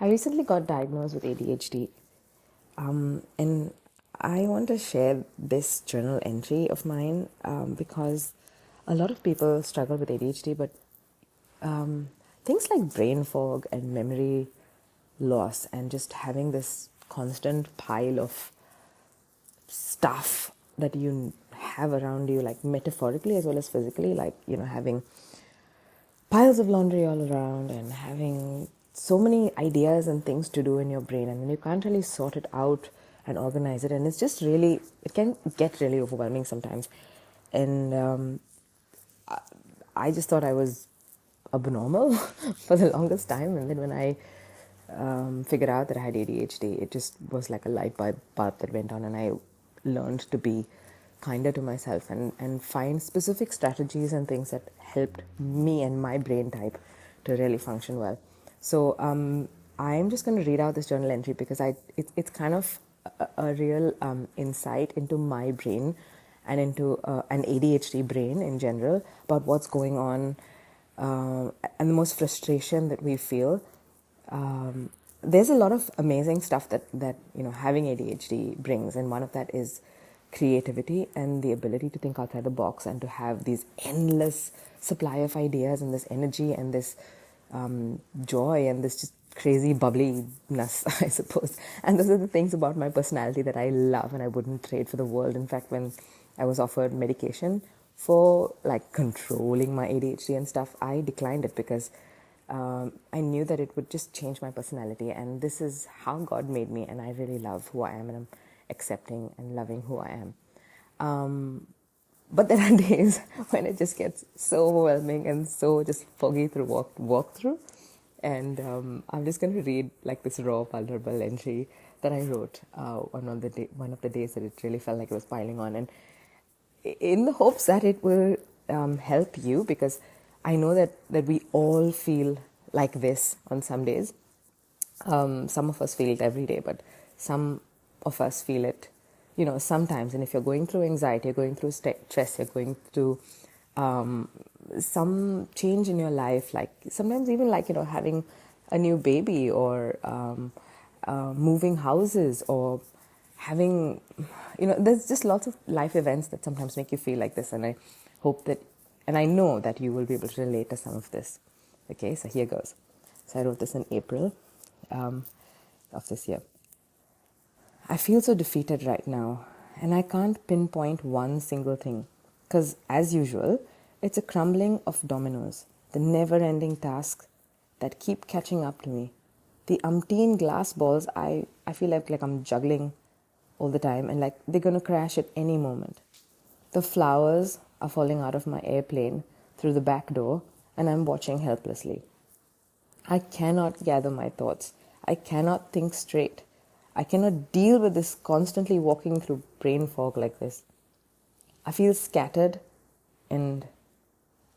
I recently got diagnosed with ADHD, and I want to share this journal entry of mine because a lot of people struggle with ADHD, but things like brain fog and memory loss, and just having this constant pile of stuff that you have around you, like metaphorically as well as physically, like, having piles of laundry all around and having so many ideas and things to do in your brain, and then you can't really sort it out and organize it, and it's just really, it can get really overwhelming sometimes. And I just thought I was abnormal for the longest time, and then when I figured out that I had ADHD, it just was like a light bulb that went on, and I learned to be kinder to myself and find specific strategies and things that helped me and my brain type to really function well. So I'm just going to read out this journal entry because it's kind of a real insight into my brain and into an ADHD brain in general, about what's going on, and the most frustration that we feel. There's a lot of amazing stuff that having ADHD brings, and one of that is creativity and the ability to think outside the box and to have these endless supply of ideas and this energy and this joy and this just crazy bubbliness, I suppose. And those are the things about my personality that I love and I wouldn't trade for the world. In fact, when I was offered medication for like controlling my ADHD and stuff, I declined it because I knew that it would just change my personality, and this is how God made me, and I really love who I am, and I'm accepting and loving who I am. But there are days when it just gets so overwhelming and so just foggy through walk through, and I'm just going to read like this raw, vulnerable entry that I wrote on one of the days that it really felt like it was piling on, and in the hopes that it will help you, because I know that we all feel like this on some days. Some of us feel it every day, but some of us feel it, sometimes. And if you're going through anxiety, you're going through stress, you're going through some change in your life, like sometimes even like, having a new baby, or moving houses, or having, there's just lots of life events that sometimes make you feel like this. And I hope that, and I know that you will be able to relate to some of this. Okay, so here goes. So I wrote this in April of this year. I feel so defeated right now, and I can't pinpoint one single thing, because as usual, it's a crumbling of dominoes, the never-ending tasks that keep catching up to me. The umpteen glass balls, I feel like I'm juggling all the time, and like they're going to crash at any moment. The flowers are falling out of my airplane through the back door, and I'm watching helplessly. I cannot gather my thoughts. I cannot think straight. I cannot deal with this constantly walking through brain fog like this. I feel scattered and,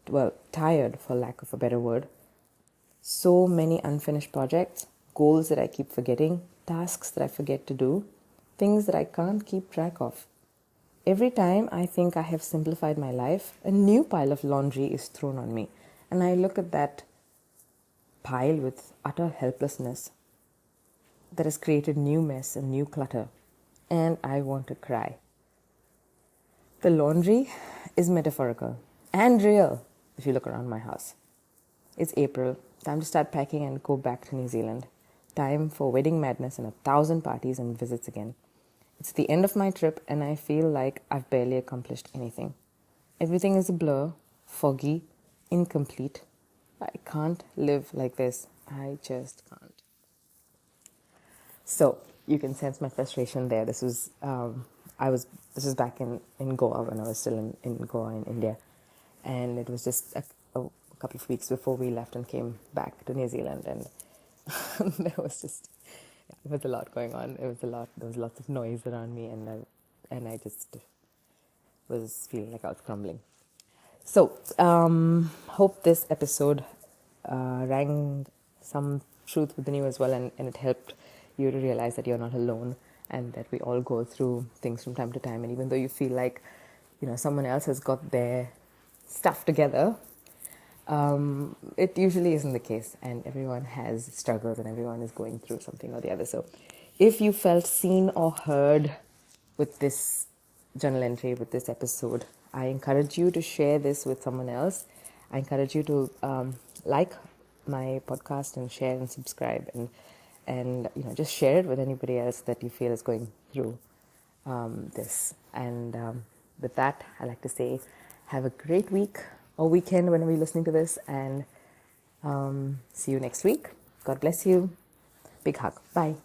well, tired, for lack of a better word. So many unfinished projects, goals that I keep forgetting, tasks that I forget to do, things that I can't keep track of. Every time I think I have simplified my life, a new pile of laundry is thrown on me, and I look at that pile with utter helplessness that has created new mess and new clutter, and I want to cry. The laundry is metaphorical and real if you look around my house. It's April, time to start packing and go back to New Zealand. Time for wedding madness and 1,000 parties and visits again. It's the end of my trip, and I feel like I've barely accomplished anything. Everything is a blur, foggy, incomplete. I can't live like this. I just can't. So you can sense my frustration there. This was back in Goa, when I was still in Goa in India, and it was just a couple of weeks before we left and came back to New Zealand, and there was just a lot going on. There was lots of noise around me, and I just was feeling like I was crumbling. So hope this episode rang some truth within you as well, and it helped you to realize that you're not alone, and that we all go through things from time to time. And even though you feel like someone else has got their stuff together, It usually isn't the case, and everyone has struggles and everyone is going through something or the other. So if you felt seen or heard with this journal entry, with this episode, I encourage you to share this with someone else. I encourage you to like my podcast and share and subscribe, and just share it with anybody else that you feel is going through this. And with that, I like to say, have a great week or weekend whenever you're listening to this, and see you next week. God bless you. Big hug. Bye.